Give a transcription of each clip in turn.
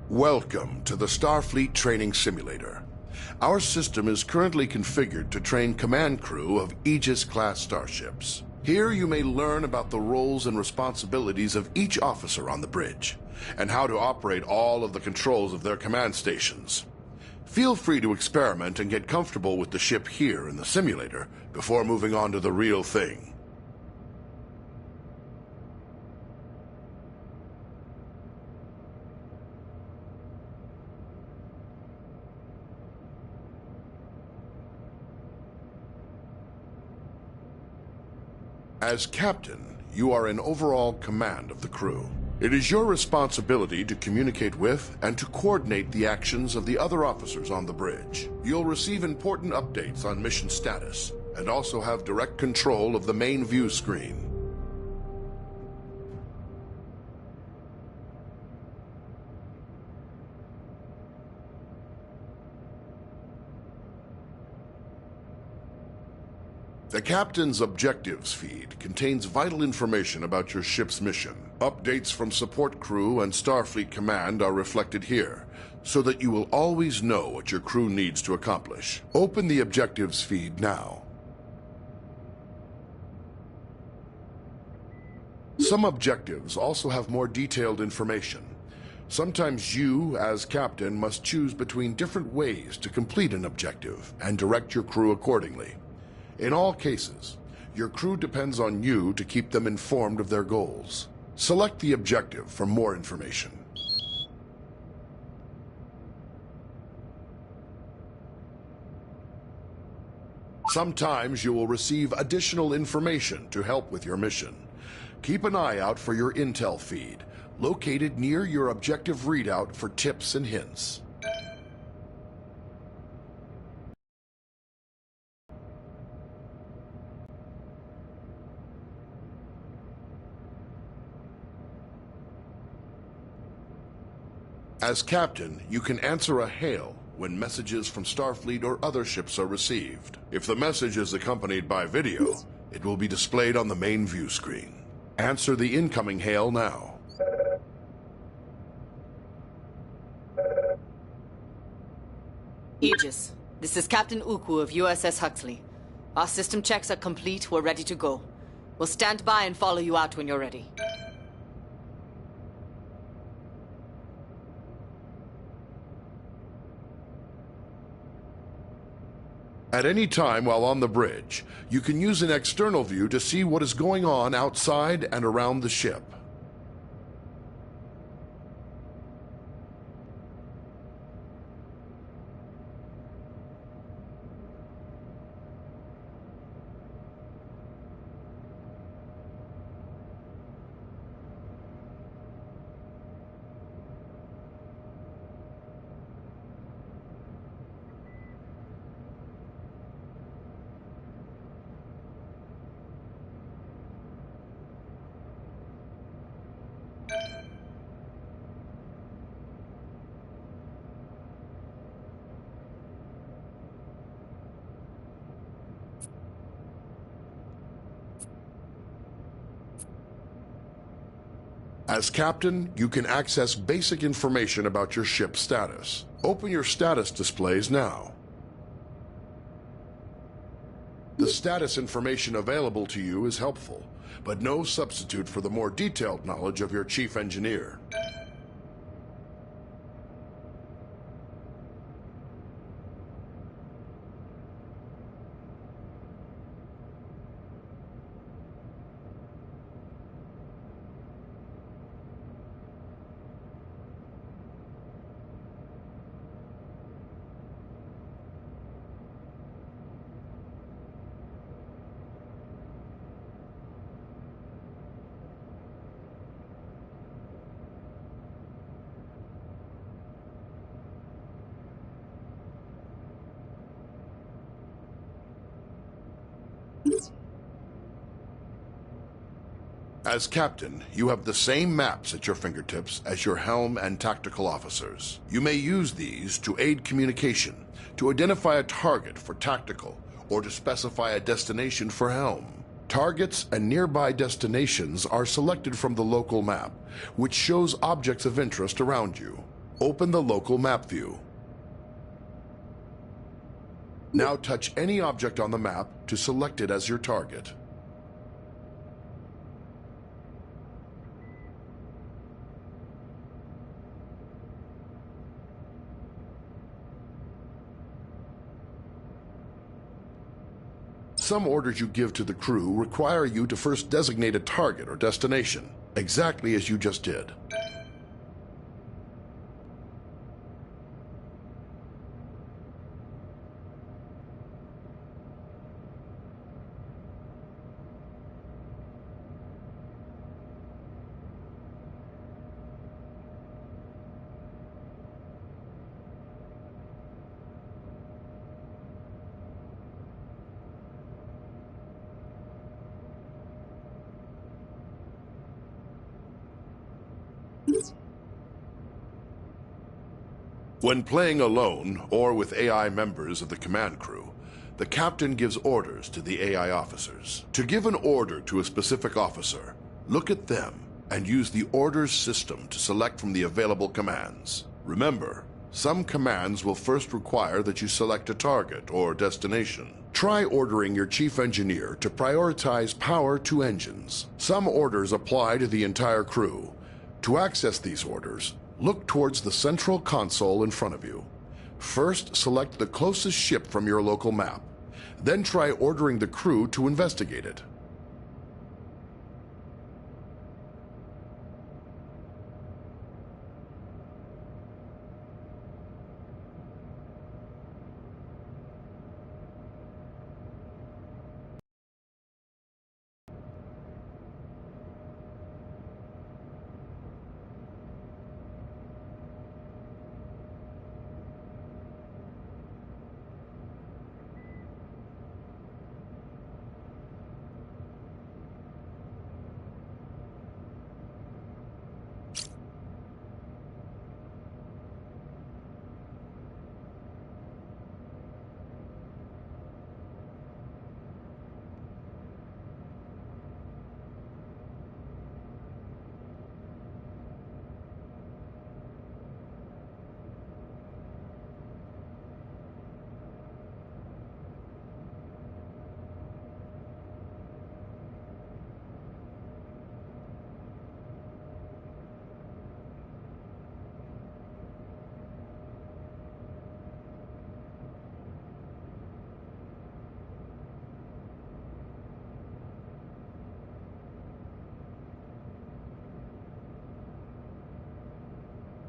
Welcome to the Starfleet Training Simulator. Our system is currently configured to train command crew of Aegis-class starships. Here you may learn about the roles and responsibilities of each officer on the bridge, and how to operate all of the controls of their command stations. Feel free to experiment and get comfortable with the ship here in the simulator before moving on to the real thing. As captain, you are in overall command of the crew. It is your responsibility to communicate with and to coordinate the actions of the other officers on the bridge. You'll receive important updates on mission status and also have direct control of the main view screen. The Captain's Objectives feed contains vital information about your ship's mission. Updates from support crew and Starfleet Command are reflected here, so that you will always know what your crew needs to accomplish. Open the Objectives feed now. Some objectives also have more detailed information. Sometimes you, as Captain, must choose between different ways to complete an objective and direct your crew accordingly. In all cases, your crew depends on you to keep them informed of their goals. Select the objective for more information. Sometimes you will receive additional information to help with your mission. Keep an eye out for your intel feed, located near your objective readout for tips and hints. As captain, you can answer a hail when messages from Starfleet or other ships are received. If the message is accompanied by video, it will be displayed on the main view screen. Answer the incoming hail now. Aegis, this is Captain Uku of USS Huxley. Our system checks are complete. We're ready to go. We'll stand by and follow you out when you're ready. At any time while on the bridge, you can use an external view to see what is going on outside and around the ship. As captain, you can access basic information about your ship's status. Open your status displays now. The status information available to you is helpful, but no substitute for the more detailed knowledge of your chief engineer. As captain, you have the same maps at your fingertips as your helm and tactical officers. You may use these to aid communication, to identify a target for tactical, or to specify a destination for helm. Targets and nearby destinations are selected from the local map, which shows objects of interest around you. Open the local map view. Now touch any object on the map to select it as your target. Some orders you give to the crew require you to first designate a target or destination, exactly as you just did. When playing alone or with AI members of the command crew, the captain gives orders to the AI officers. To give an order to a specific officer, look at them and use the orders system to select from the available commands. Remember, some commands will first require that you select a target or destination. Try ordering your chief engineer to prioritize power to engines. Some orders apply to the entire crew. To access these orders, look towards the central console in front of you. First, select the closest ship from your local map. Then try ordering the crew to investigate it.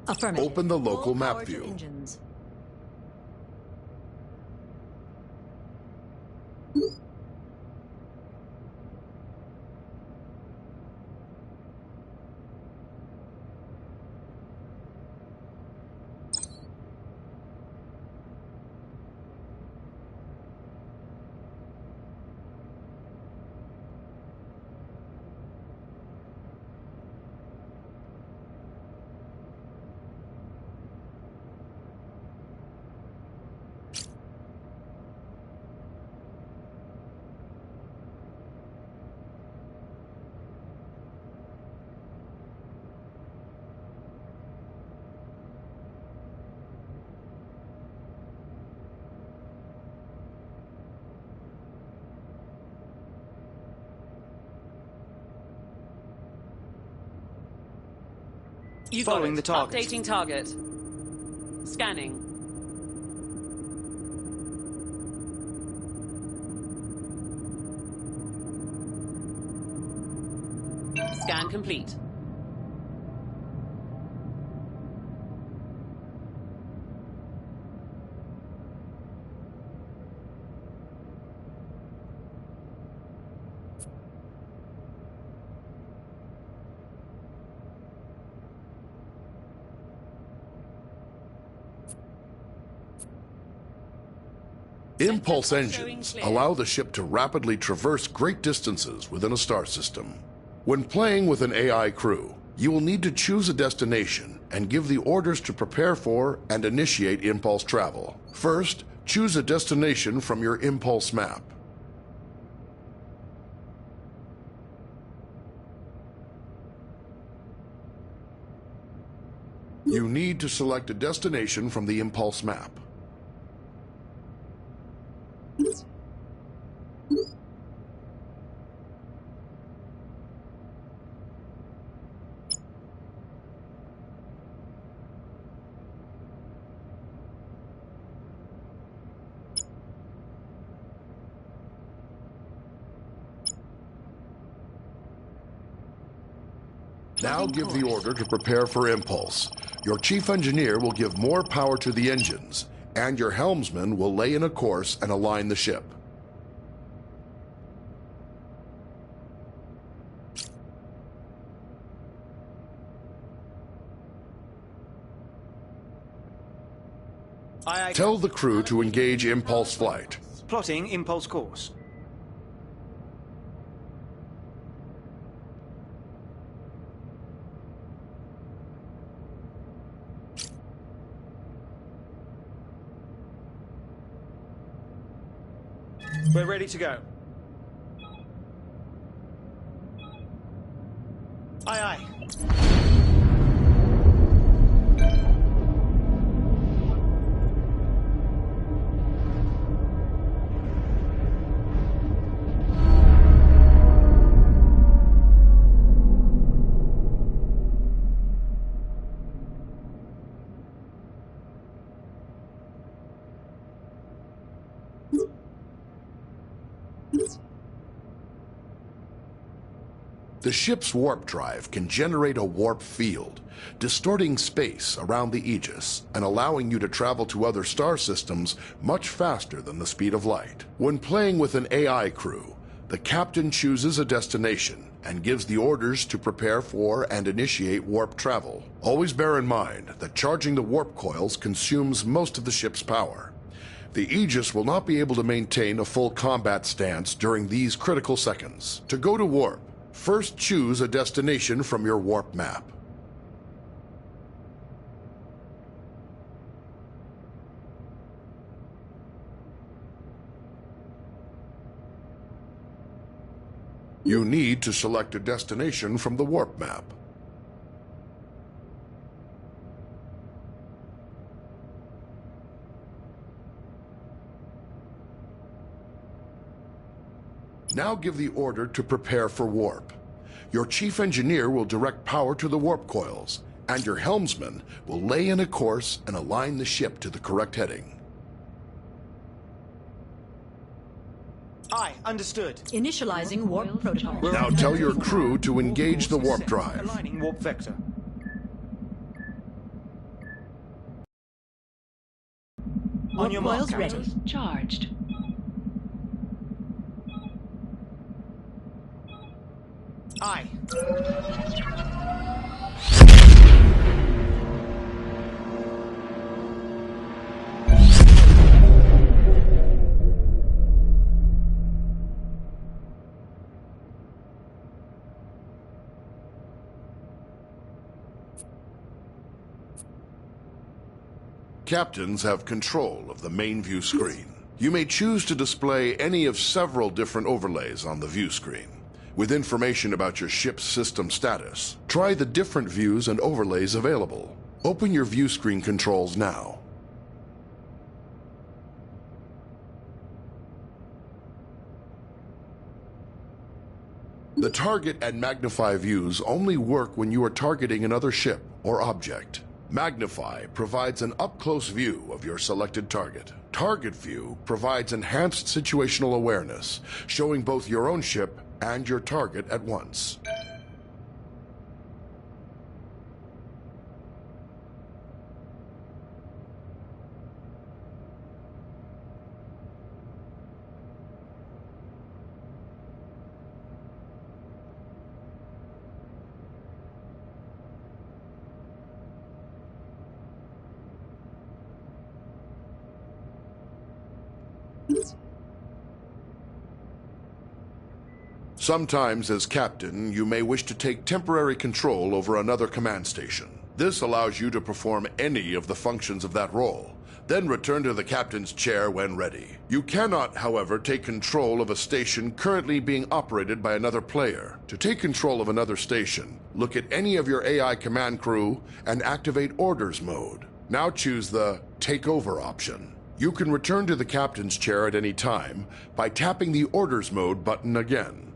Affirmative. Open the local Full map power to view. engines. You Following got it. the target. Updating target. Scanning. Scan complete. Impulse Sectors are showing engines clear. allow the ship to rapidly traverse great distances within a star system. When playing with an AI crew, you will need to choose a destination and give the orders to prepare for and initiate impulse travel. First, choose a destination from your impulse map. You need to select a destination from the impulse map. Now give the order to prepare for impulse. Your chief engineer will give more power to the engines, and your helmsman will lay in a course and align the ship. Tell the crew to engage impulse flight. Plotting impulse course. We're ready to go. Aye, aye. The ship's warp drive can generate a warp field, distorting space around the Aegis and allowing you to travel to other star systems much faster than the speed of light. When playing with an AI crew, the captain chooses a destination and gives the orders to prepare for and initiate warp travel. Always bear in mind that charging the warp coils consumes most of the ship's power. The Aegis will not be able to maintain a full combat stance during these critical seconds. To go to warp, first choose a destination from your warp map. You need to select a destination from the warp map. Now give the order to prepare for warp. Your chief engineer will direct power to the warp coils, and your helmsman will lay in a course and align the ship to the correct heading. Aye, understood. Initializing warp protocol. Now tell your crew to engage the warp drive. Aligning warp vector. On your mark, Coils ready. Captain. Charged. Aye. Captains have control of the main view screen. You may choose to display any of several different overlays on the view screen. With information about your ship's system status, try the different views and overlays available. Open your view screen controls now. The target and magnify views only work when you are targeting another ship or object. Magnify provides an up-close view of your selected target. Target view provides enhanced situational awareness, showing both your own ship and your target at once. Sometimes, as captain, you may wish to take temporary control over another command station. This allows you to perform any of the functions of that role, then return to the captain's chair when ready. You cannot, however, take control of a station currently being operated by another player. To take control of another station, look at any of your AI command crew and activate Orders mode. Now choose the Take Over option. You can return to the captain's chair at any time by tapping the Orders mode button again.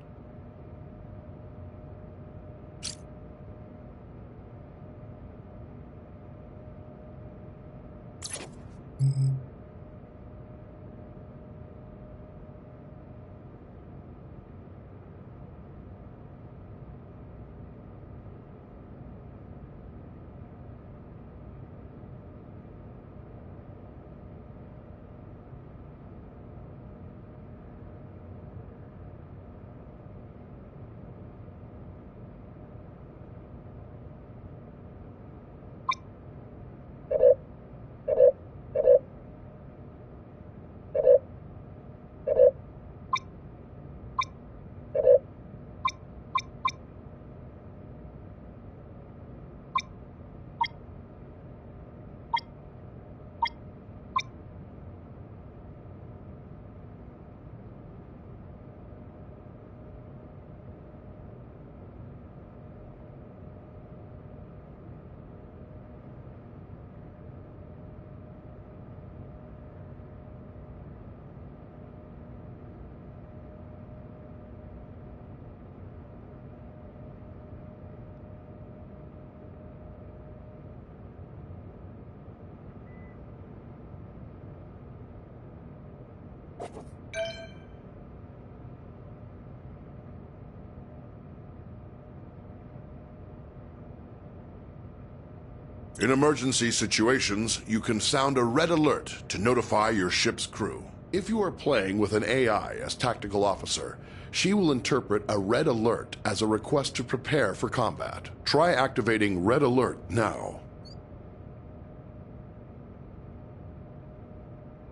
In emergency situations, you can sound a red alert to notify your ship's crew. If you are playing with an AI as tactical officer, she will interpret a red alert as a request to prepare for combat. Try activating Red Alert now.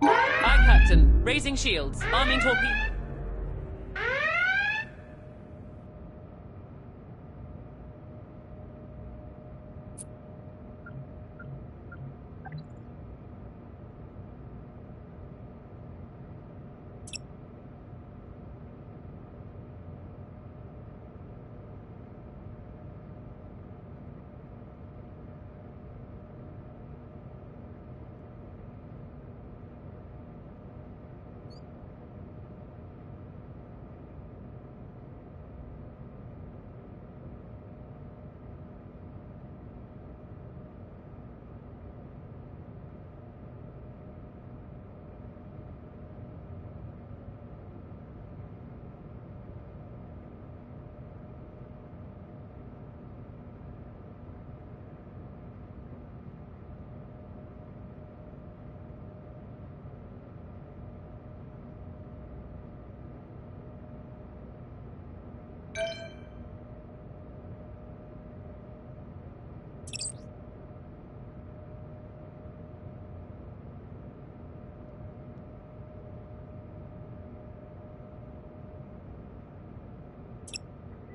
Aye, Captain. Raising shields. Arming torpedoes.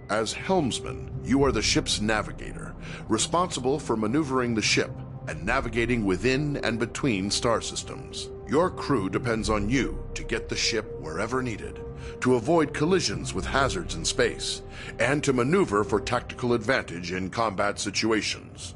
As helmsman, you are the ship's navigator, responsible for maneuvering the ship and navigating within and between star systems. Your crew depends on you to get the ship wherever needed, to avoid collisions with hazards in space, and to maneuver for tactical advantage in combat situations.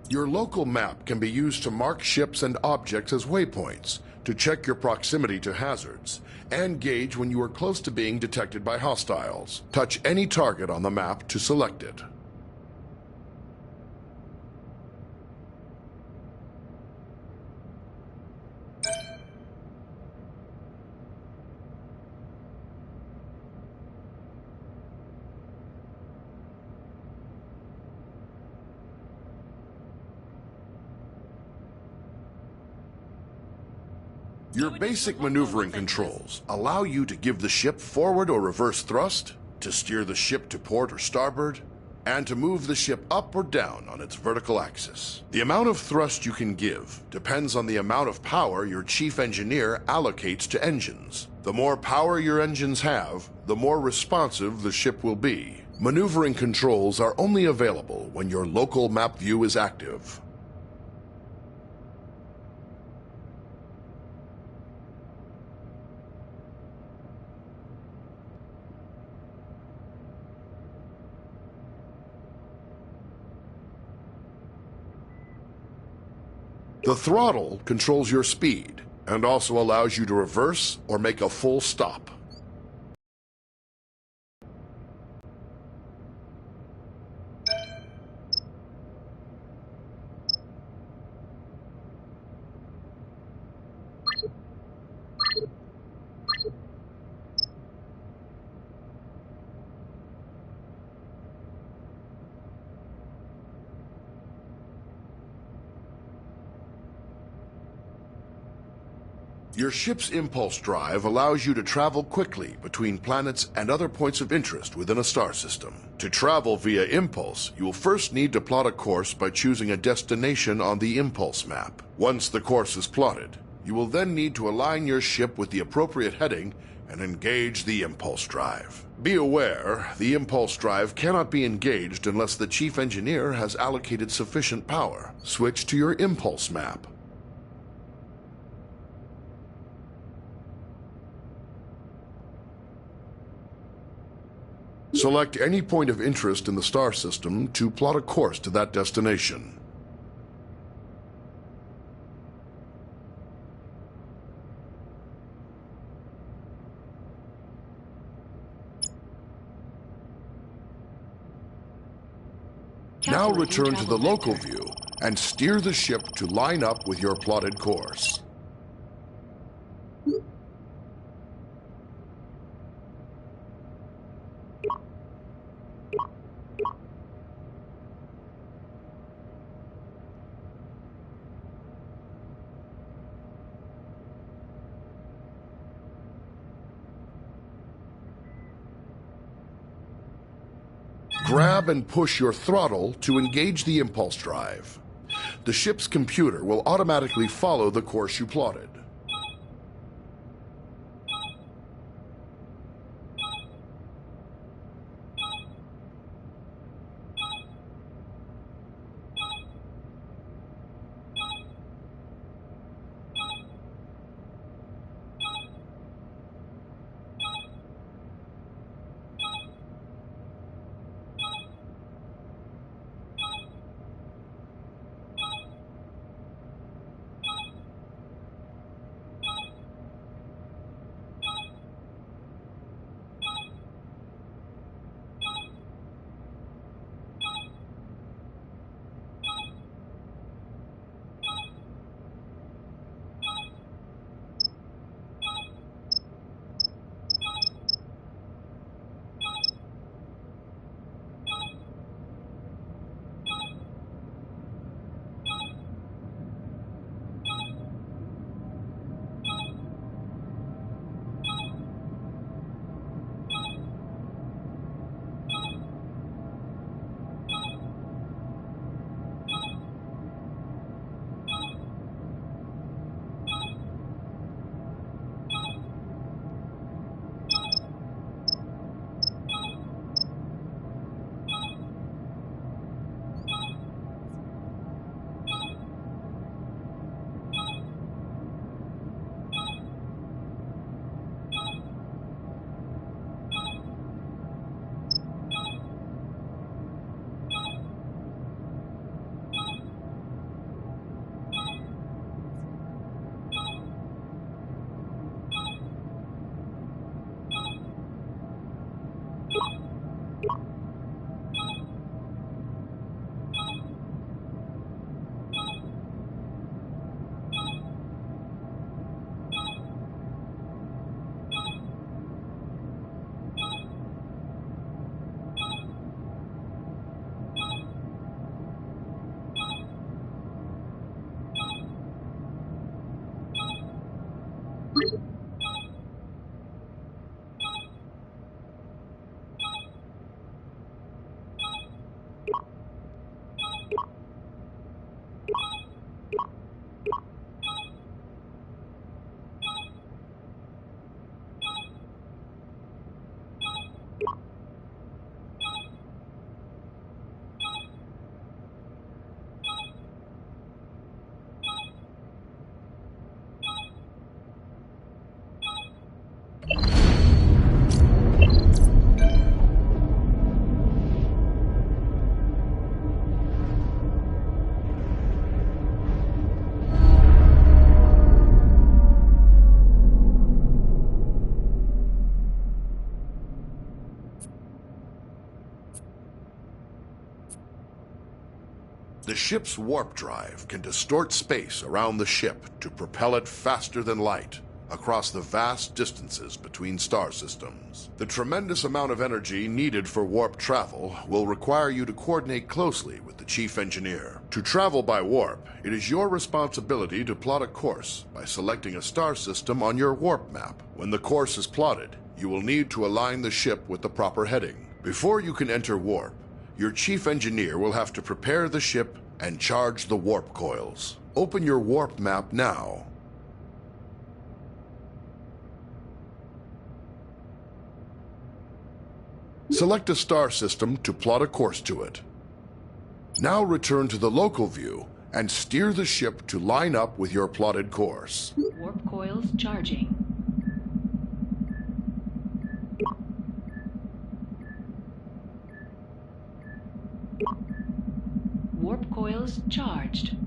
Your local map can be used to mark ships and objects as waypoints, to check your proximity to hazards, and gauge when you are close to being detected by hostiles. Touch any target on the map to select it. Your basic maneuvering controls allow you to give the ship forward or reverse thrust, to steer the ship to port or starboard, and to move the ship up or down on its vertical axis. The amount of thrust you can give depends on the amount of power your chief engineer allocates to engines. The more power your engines have, the more responsive the ship will be. Maneuvering controls are only available when your local map view is active. The throttle controls your speed and also allows you to reverse or make a full stop. Your ship's impulse drive allows you to travel quickly between planets and other points of interest within a star system. To travel via impulse, you will first need to plot a course by choosing a destination on the impulse map. Once the course is plotted, you will then need to align your ship with the appropriate heading and engage the impulse drive. Be aware, the impulse drive cannot be engaged unless the chief engineer has allocated sufficient power. Switch to your impulse map. Select any point of interest in the star system to plot a course to that destination. Now return to the local view and steer the ship to line up with your plotted course. Grab and push your throttle to engage the impulse drive. The ship's computer will automatically follow the course you plotted. The ship's warp drive can distort space around the ship to propel it faster than light across the vast distances between star systems. The tremendous amount of energy needed for warp travel will require you to coordinate closely with the chief engineer. To travel by warp, it is your responsibility to plot a course by selecting a star system on your warp map. When the course is plotted, you will need to align the ship with the proper heading. Before you can enter warp, your chief engineer will have to prepare the ship and charge the warp coils. Open your warp map now. Select a star system to plot a course to it. Now return to the local view and steer the ship to line up with your plotted course. Warp coils charging. Warp coils charged.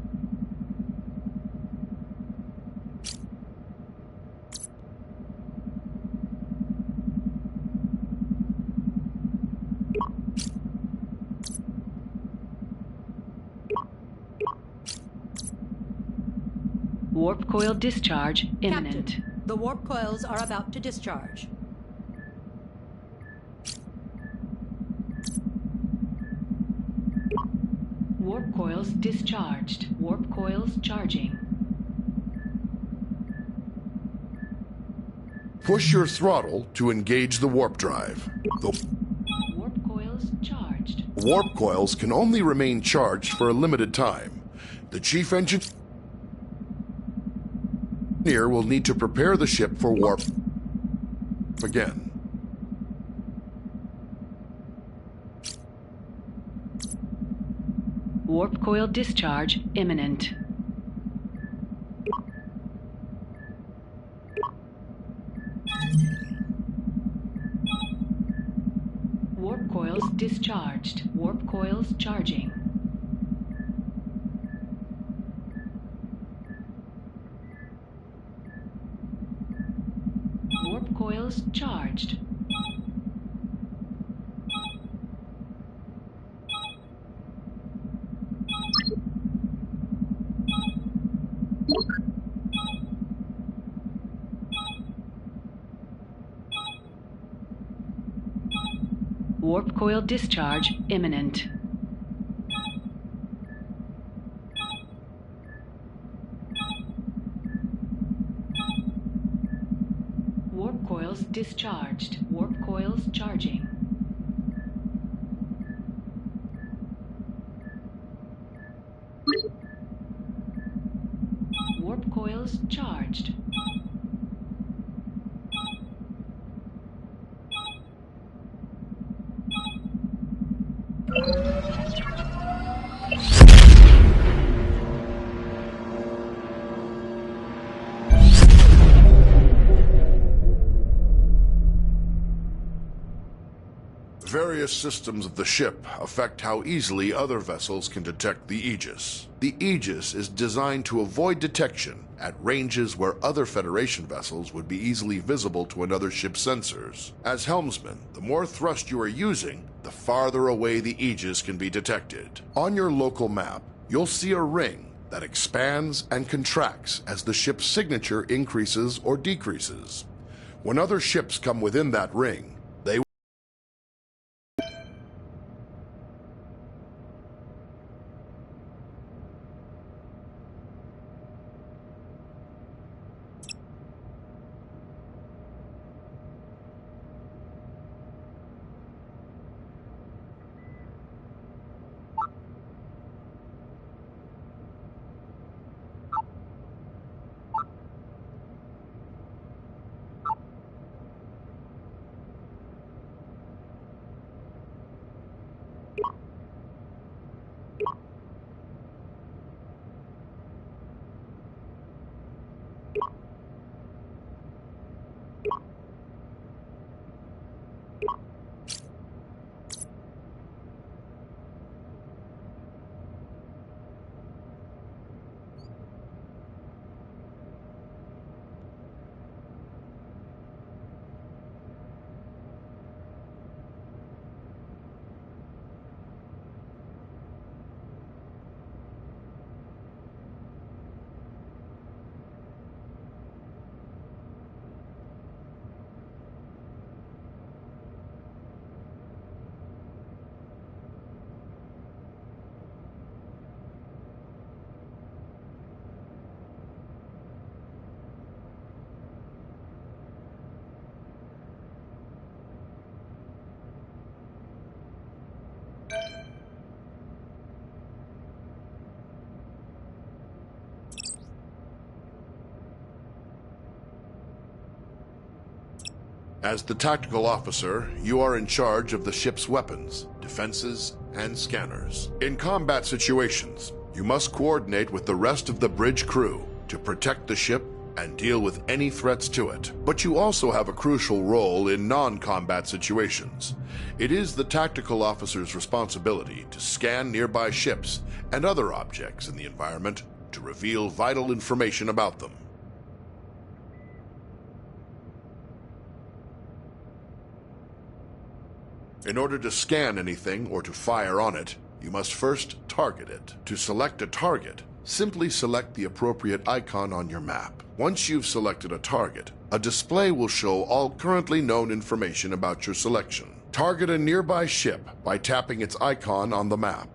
Warp coil discharge imminent. Captain, the warp coils are about to discharge. Warp coils discharged. Warp coils charging. Push your throttle to engage the warp drive. The Warp coils charged. warp coils can only remain charged for a limited time. The chief engineer will need to prepare the ship for warp again. Warp coil discharge imminent. Warp coils discharged. Warp coils charging. Warp coils charged. Warp coil discharge imminent. Warp coils discharged. Warp coils charging. Warp coils charged. Various systems of the ship affect how easily other vessels can detect the Aegis. The Aegis is designed to avoid detection at ranges where other Federation vessels would be easily visible to another ship's sensors. As helmsman, the more thrust you are using, the farther away the Aegis can be detected. On your local map, you'll see a ring that expands and contracts as the ship's signature increases or decreases. When other ships come within that ring, they As the tactical officer, you are in charge of the ship's weapons, defenses, and scanners. In combat situations, you must coordinate with the rest of the bridge crew to protect the ship and deal with any threats to it. But you also have a crucial role in non-combat situations. It is the tactical officer's responsibility to scan nearby ships and other objects in the environment to reveal vital information about them. In order to scan anything or to fire on it, you must first target it. To select a target, simply select the appropriate icon on your map. Once you've selected a target, a display will show all currently known information about your selection. Target a nearby ship by tapping its icon on the map.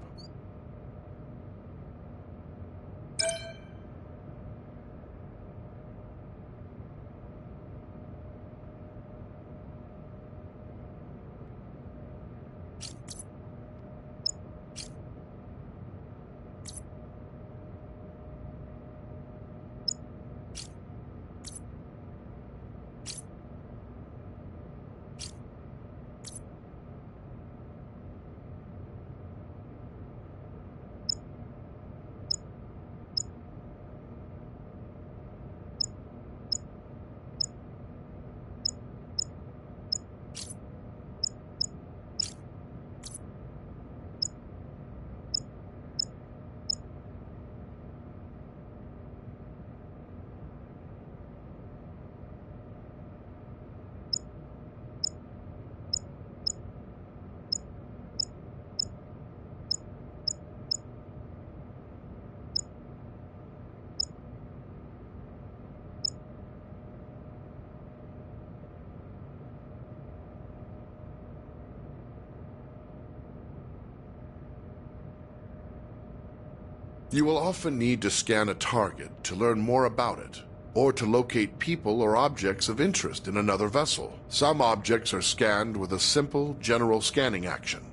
You will often need to scan a target to learn more about it, or to locate people or objects of interest in another vessel. Some objects are scanned with a simple, general scanning action.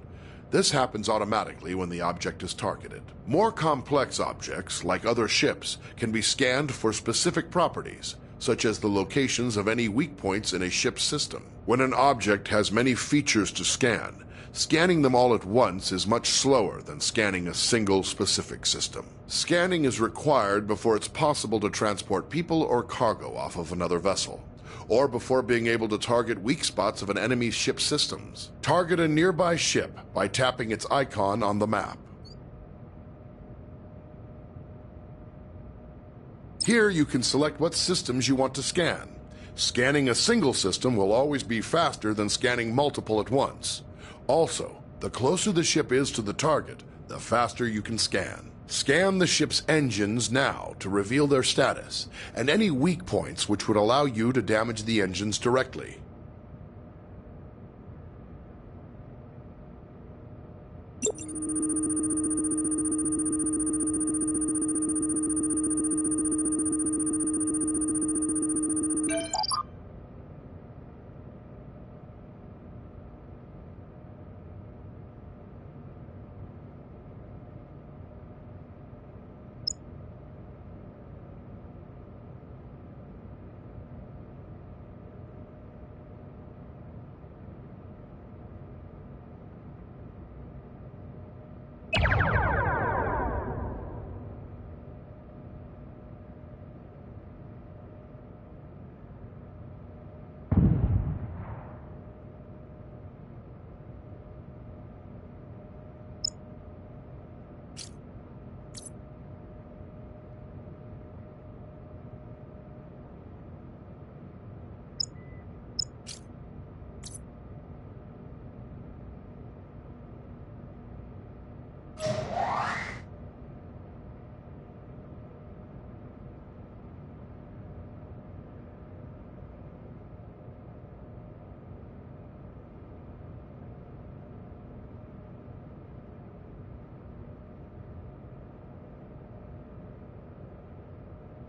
This happens automatically when the object is targeted. More complex objects, like other ships, can be scanned for specific properties, such as the locations of any weak points in a ship's system. When an object has many features to scan, scanning them all at once is much slower than scanning a single specific system. Scanning is required before it's possible to transport people or cargo off of another vessel, or before being able to target weak spots of an enemy's ship systems. Target a nearby ship by tapping its icon on the map. Here you can select what systems you want to scan. Scanning a single system will always be faster than scanning multiple at once. Also, the closer the ship is to the target, the faster you can scan. Scan the ship's engines now to reveal their status, and any weak points which would allow you to damage the engines directly.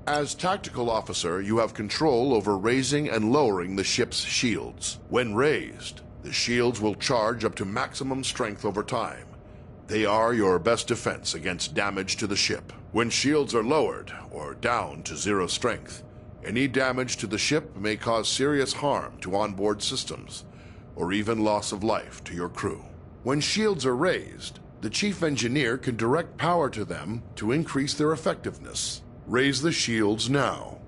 As tactical officer, you have control over raising and lowering the ship's shields. When raised, the shields will charge up to maximum strength over time. They are your best defense against damage to the ship. When shields are lowered, or down to 0 strength, Any damage to the ship may cause serious harm to onboard systems, or even loss of life to your crew. When shields are raised, the chief engineer can direct power to them to increase their effectiveness. Raise the shields now.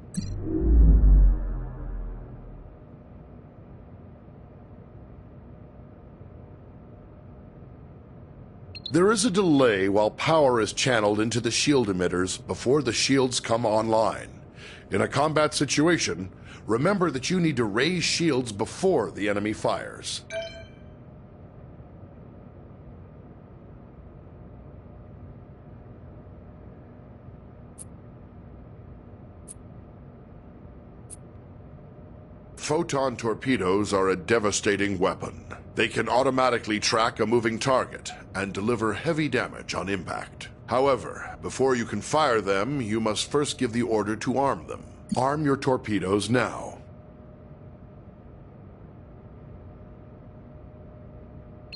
There is a delay while power is channeled into the shield emitters before the shields come online. In a combat situation, remember that you need to raise shields before the enemy fires. Photon torpedoes are a devastating weapon. They can automatically track a moving target and deliver heavy damage on impact. However, before you can fire them, you must first give the order to arm them. Arm your torpedoes now.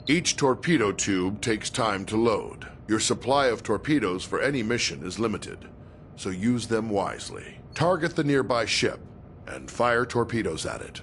Each torpedo tube takes time to load. Your supply of torpedoes for any mission is limited, so use them wisely. Target the nearby ship and fire torpedoes at it.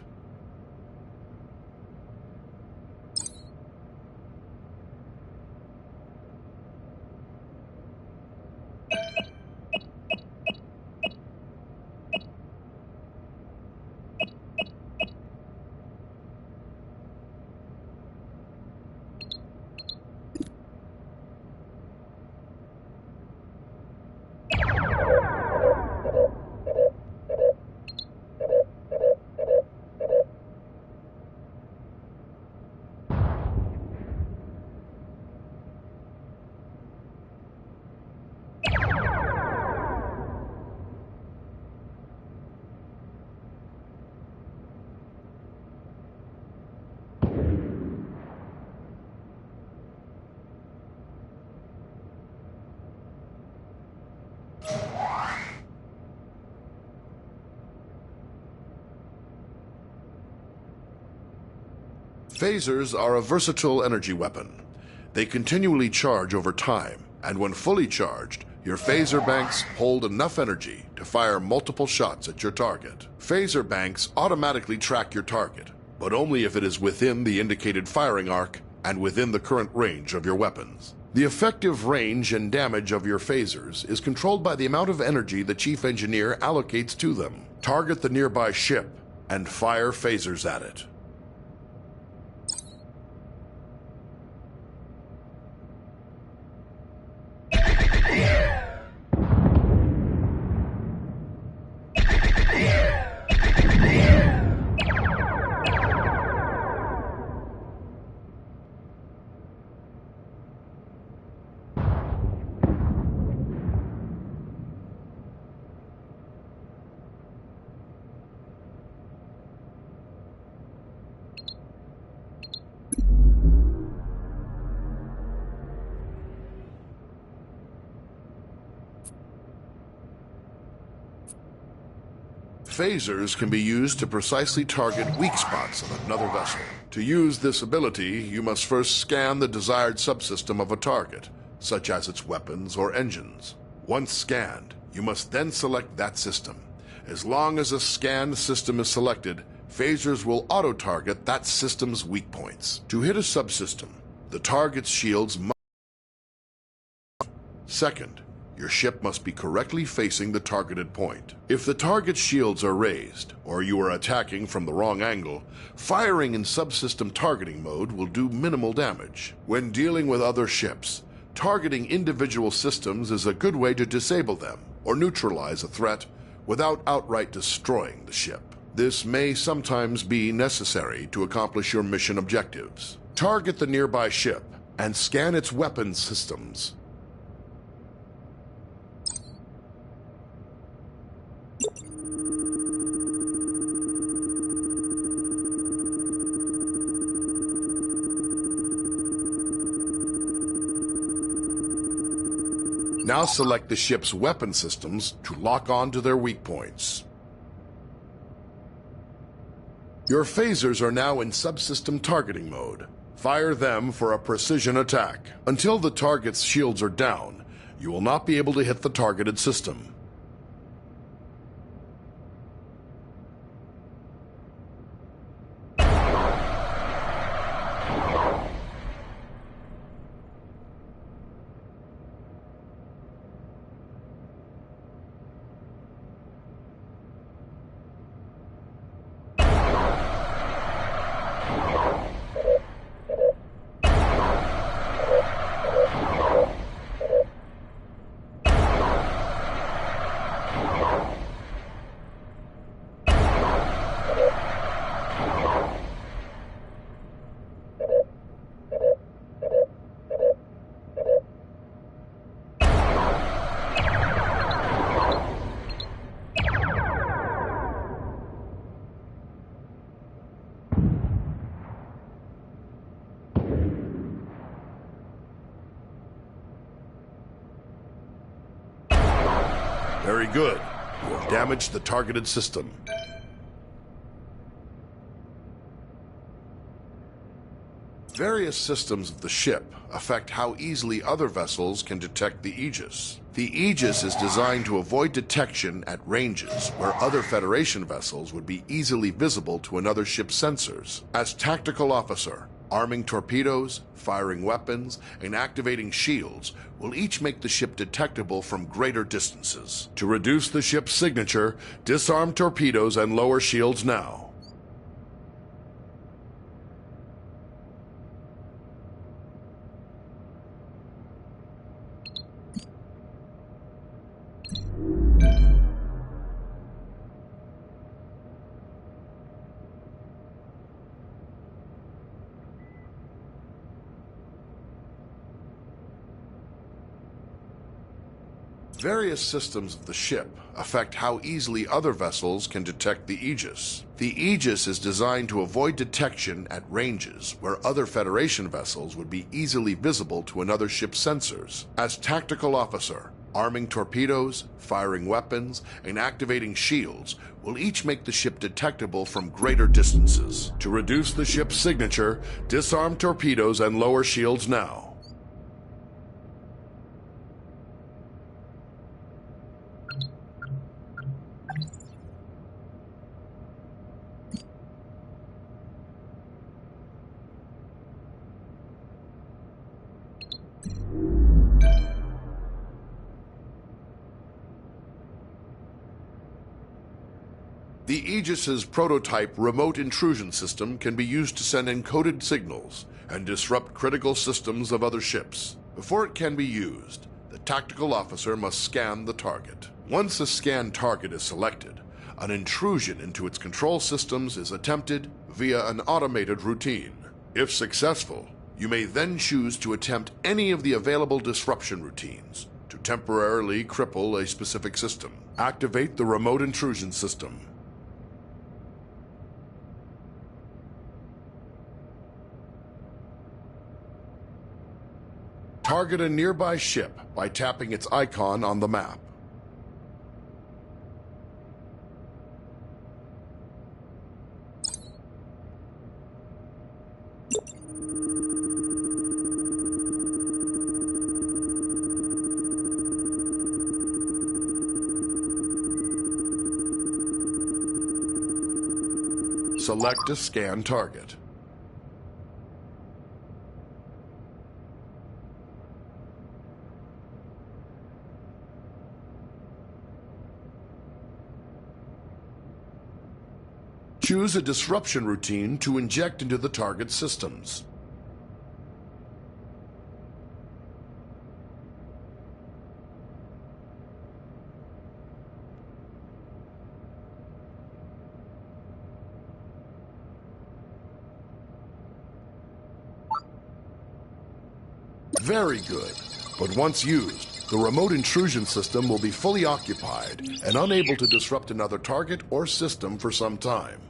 Phasers are a versatile energy weapon. They continually charge over time, and when fully charged, your phaser banks hold enough energy to fire multiple shots at your target. Phaser banks automatically track your target, but only if it is within the indicated firing arc and within the current range of your weapons. The effective range and damage of your phasers is controlled by the amount of energy the chief engineer allocates to them. Target the nearby ship and fire phasers at it. Phasers can be used to precisely target weak spots of another vessel. To use this ability, you must first scan the desired subsystem of a target, such as its weapons or engines. Once scanned, you must then select that system. As long as a scanned system is selected, phasers will auto-target that system's weak points. To hit a subsystem, the target's shields must... Second, your ship must be correctly facing the targeted point. If the target's shields are raised, or you are attacking from the wrong angle, firing in subsystem targeting mode will do minimal damage. When dealing with other ships, targeting individual systems is a good way to disable them or neutralize a threat without outright destroying the ship. This may sometimes be necessary to accomplish your mission objectives. Target the nearby ship and scan its weapons systems. Now select the ship's weapon systems to lock on to their weak points. Your phasers are now in subsystem targeting mode. Fire them for a precision attack. Until the target's shields are down, you will not be able to hit the targeted system. Very good. You have damaged the targeted system. Various systems of the ship affect how easily other vessels can detect the Aegis. The Aegis is designed to avoid detection at ranges where other Federation vessels would be easily visible to another ship's sensors. As tactical officer, arming torpedoes, firing weapons, and activating shields will each make the ship detectable from greater distances. To reduce the ship's signature, disarm torpedoes and lower shields now. Various systems of the ship affect how easily other vessels can detect the Aegis. The Aegis is designed to avoid detection at ranges where other Federation vessels would be easily visible to another ship's sensors. As tactical officer, arming torpedoes, firing weapons, and activating shields will each make the ship detectable from greater distances. To reduce the ship's signature, disarm torpedoes and lower shields now. The Aegis's prototype remote intrusion system can be used to send encoded signals and disrupt critical systems of other ships. Before it can be used, the tactical officer must scan the target. Once a scanned target is selected, an intrusion into its control systems is attempted via an automated routine. If successful, you may then choose to attempt any of the available disruption routines to temporarily cripple a specific system. Activate the remote intrusion system. Target a nearby ship by tapping its icon on the map. Select a scan target. Choose a disruption routine to inject into the target systems. Very good. But once used, the remote intrusion system will be fully occupied and unable to disrupt another target or system for some time.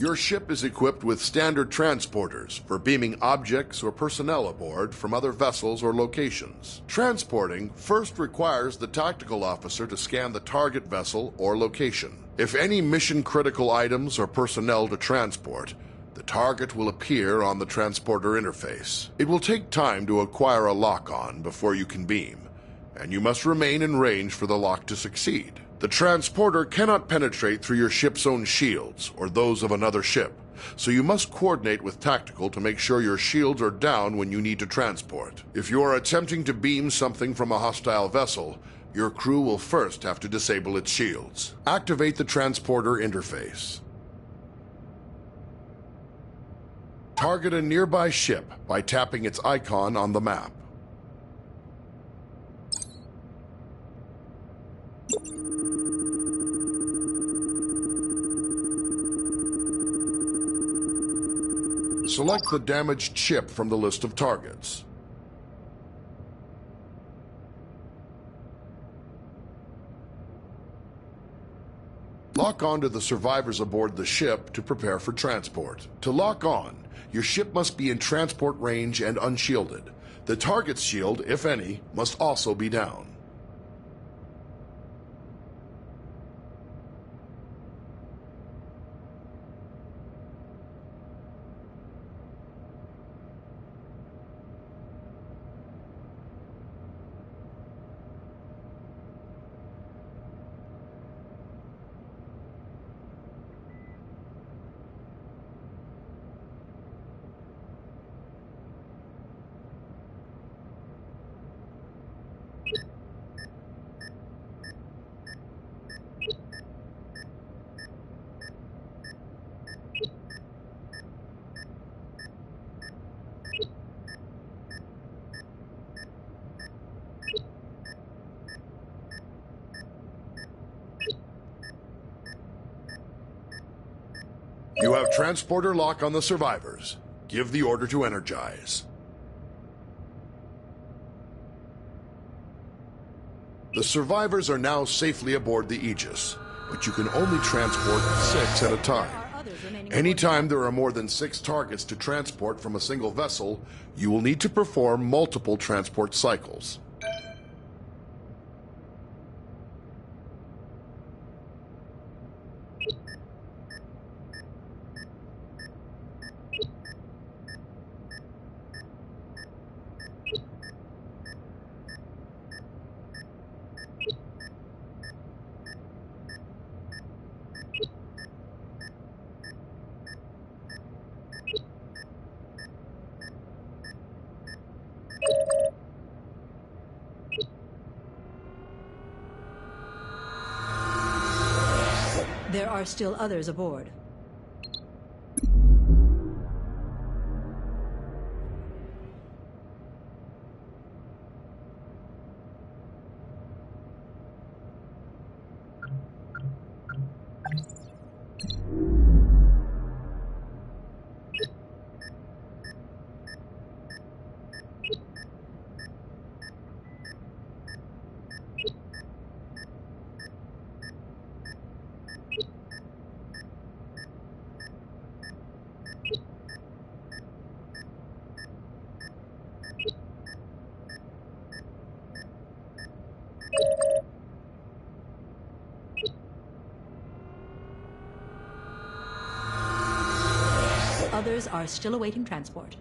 Your ship is equipped with standard transporters for beaming objects or personnel aboard from other vessels or locations. Transporting first requires the tactical officer to scan the target vessel or location. If any mission-critical items or personnel to transport, the target will appear on the transporter interface. It will take time to acquire a lock-on before you can beam, and you must remain in range for the lock to succeed. The transporter cannot penetrate through your ship's own shields or those of another ship, so you must coordinate with tactical to make sure your shields are down when you need to transport. If you are attempting to beam something from a hostile vessel, your crew will first have to disable its shields. Activate the transporter interface. Target a nearby ship by tapping its icon on the map. Select the damaged ship from the list of targets. Lock on to the survivors aboard the ship to prepare for transport. To lock on, your ship must be in transport range and unshielded. The target's shield, if any, must also be down. You have transporter lock on the survivors. Give the order to energize. The survivors are now safely aboard the Aegis, but you can only transport 6 at a time. Anytime there are more than 6 targets to transport from a single vessel, you will need to perform multiple transport cycles. There are still others aboard. Others are still awaiting transport.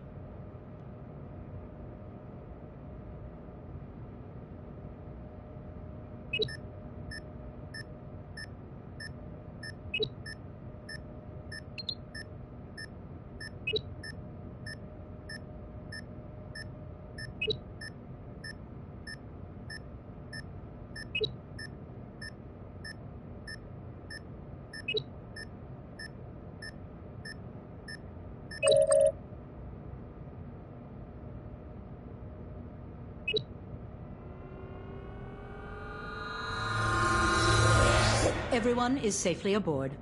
Everyone is safely aboard.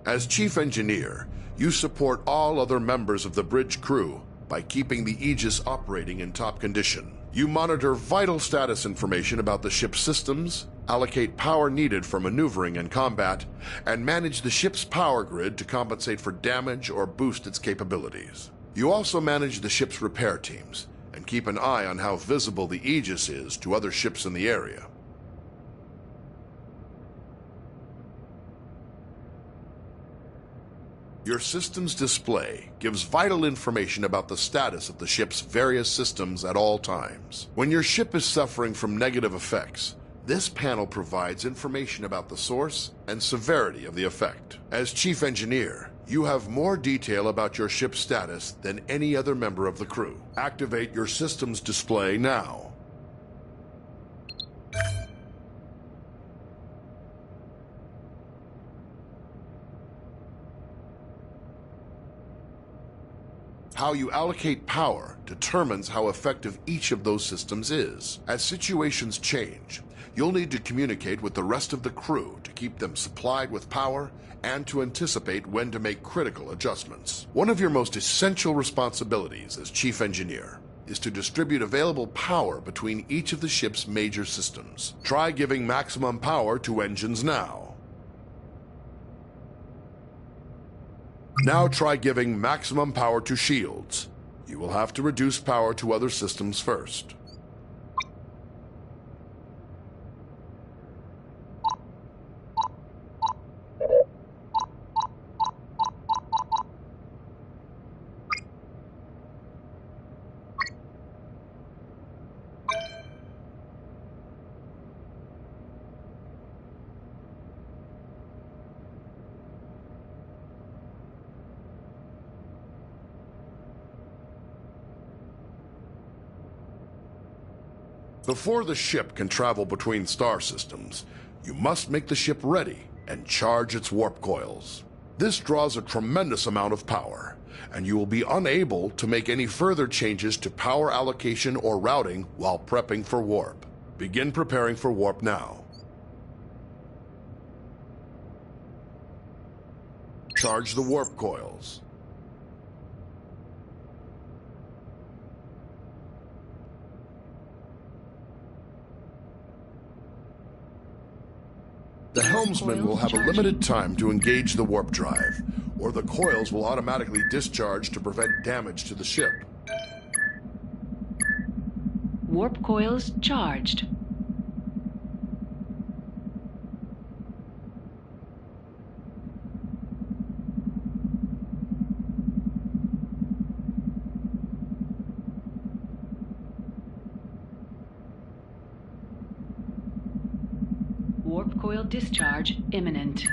As Chief Engineer, you support all other members of the bridge crew by keeping the Aegis operating in top condition. You monitor vital status information about the ship's systems, allocate power needed for maneuvering and combat, and manage the ship's power grid to compensate for damage or boost its capabilities. You also manage the ship's repair teams and keep an eye on how visible the Aegis is to other ships in the area. Your system's display gives vital information about the status of the ship's various systems at all times. When your ship is suffering from negative effects, this panel provides information about the source and severity of the effect. As Chief Engineer, you have more detail about your ship's status than any other member of the crew. Activate your system's display now. How you allocate power determines how effective each of those systems is. As situations change, you'll need to communicate with the rest of the crew to keep them supplied with power and to anticipate when to make critical adjustments. One of your most essential responsibilities as Chief Engineer is to distribute available power between each of the ship's major systems. Try giving maximum power to engines now. Now try giving maximum power to shields. You will have to reduce power to other systems first. Before the ship can travel between star systems, you must make the ship ready and charge its warp coils. This draws a tremendous amount of power, and you will be unable to make any further changes to power allocation or routing while prepping for warp. Begin preparing for warp now. Charge the warp coils. The helmsman will have a limited time to engage the warp drive, or the coils will automatically discharge to prevent damage to the ship. Warp coils charged. Warp coil discharge imminent.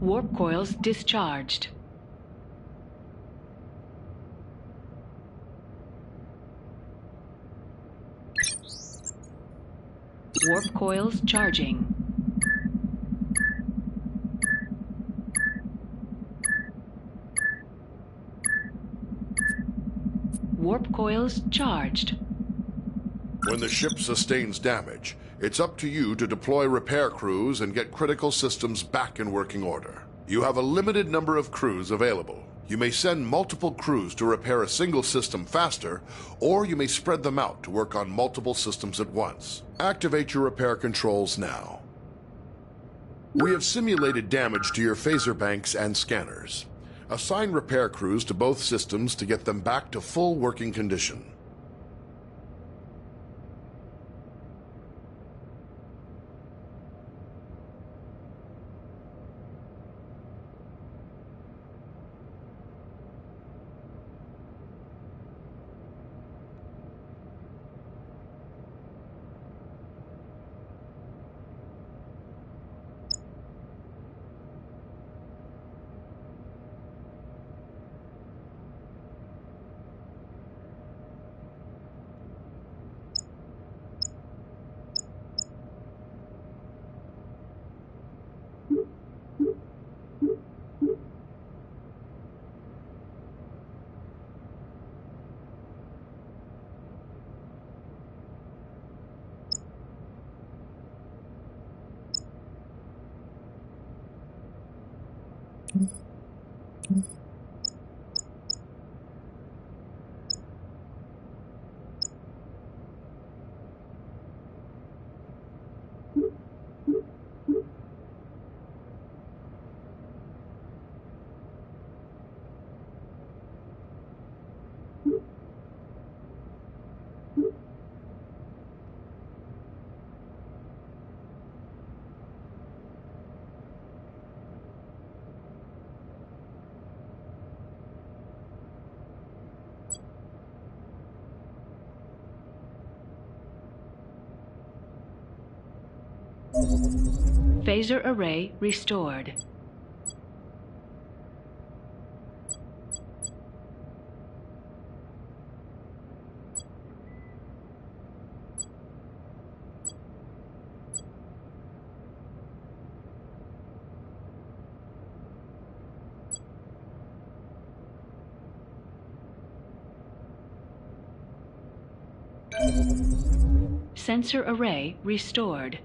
Warp coils discharged. Warp coils charging. Warp coils charged. When the ship sustains damage, it's up to you to deploy repair crews and get critical systems back in working order. You have a limited number of crews available. You may send multiple crews to repair a single system faster, or you may spread them out to work on multiple systems at once. Activate your repair controls now. We have simulated damage to your phaser banks and scanners. Assign repair crews to both systems to get them back to full working condition. Phaser array restored. Sensor array restored.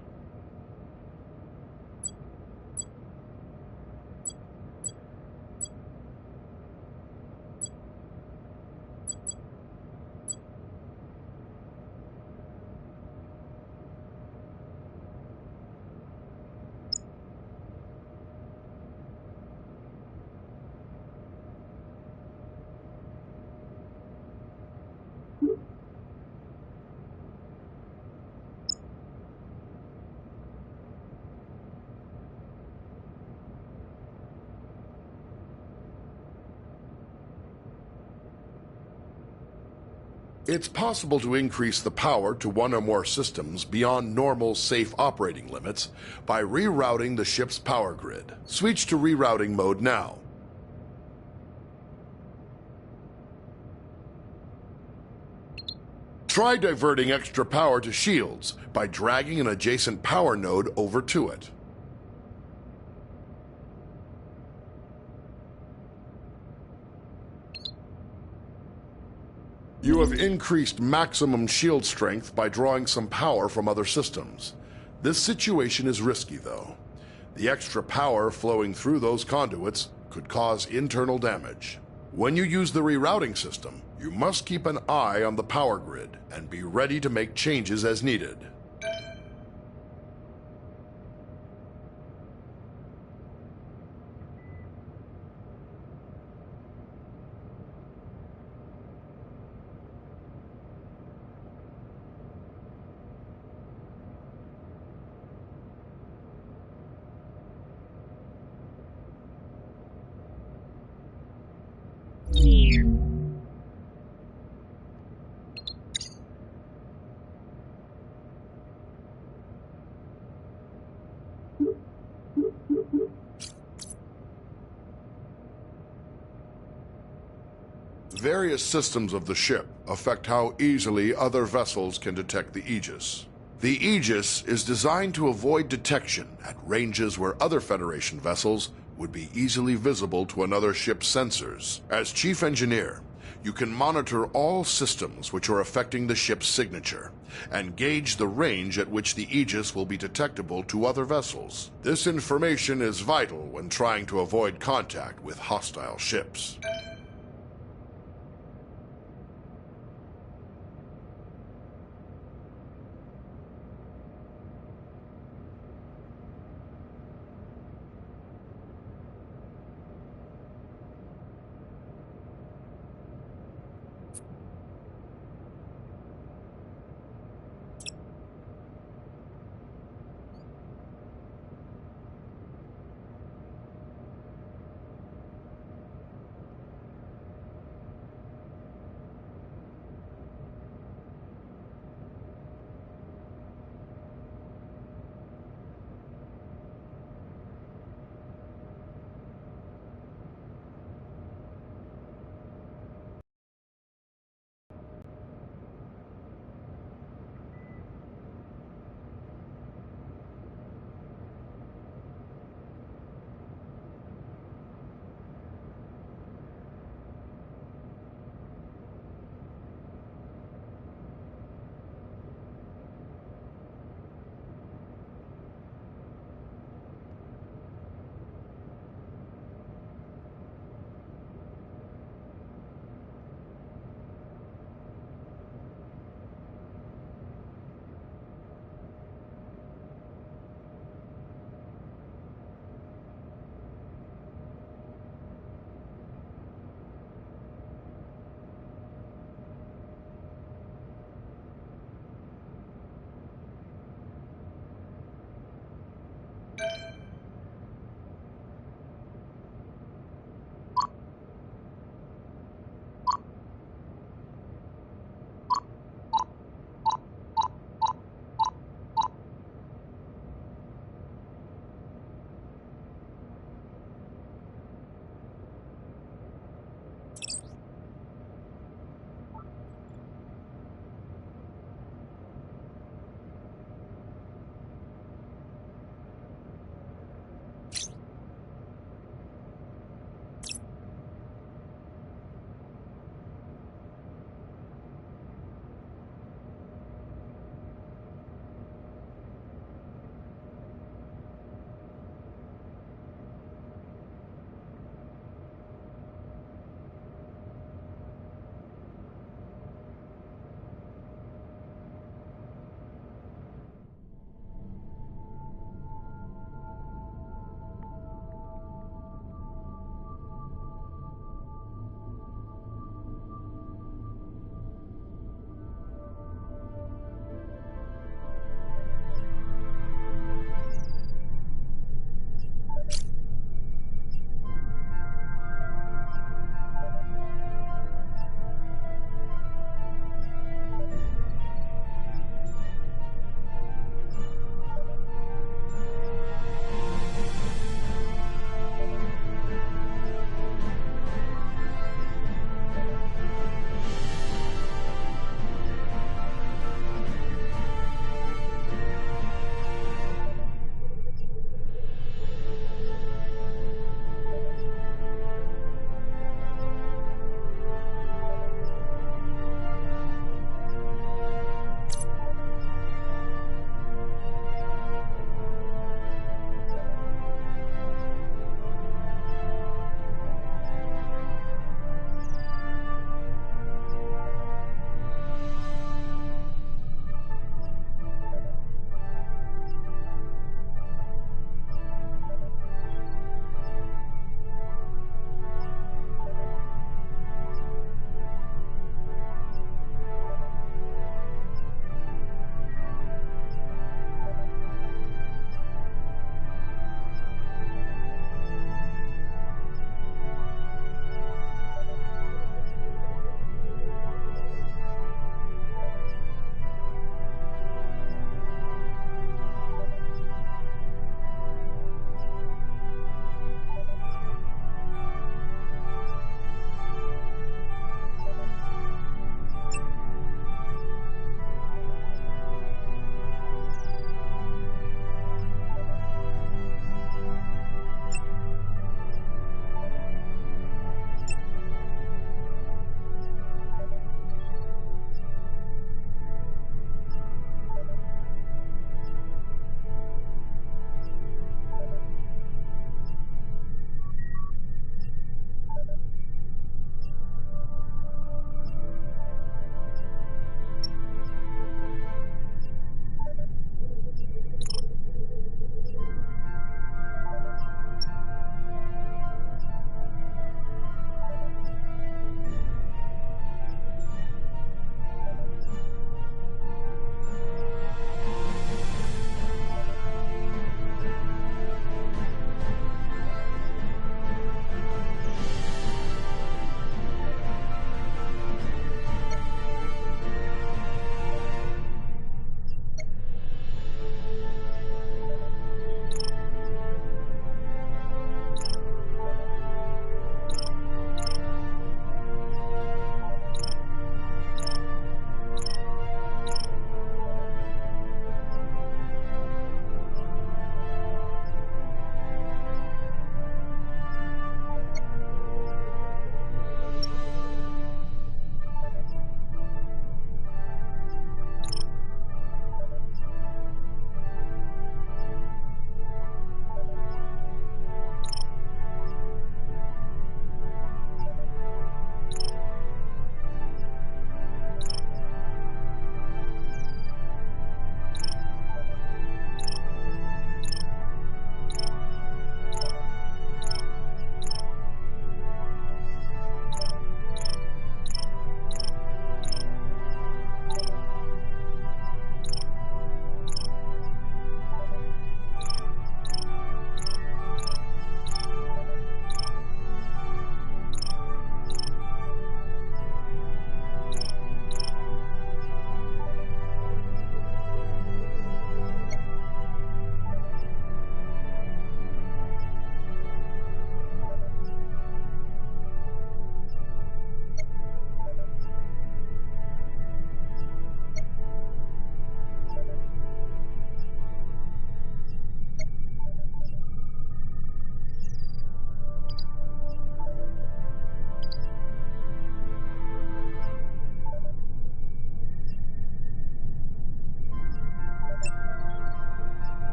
It's possible to increase the power to one or more systems beyond normal safe operating limits by rerouting the ship's power grid. Switch to rerouting mode now. Try diverting extra power to shields by dragging an adjacent power node over to it. You have increased maximum shield strength by drawing some power from other systems. This situation is risky, though. The extra power flowing through those conduits could cause internal damage. When you use the rerouting system, you must keep an eye on the power grid and be ready to make changes as needed. Various systems of the ship affect how easily other vessels can detect the Aegis. The Aegis is designed to avoid detection at ranges where other Federation vessels would be easily visible to another ship's sensors. As Chief Engineer, you can monitor all systems which are affecting the ship's signature and gauge the range at which the Aegis will be detectable to other vessels. This information is vital when trying to avoid contact with hostile ships.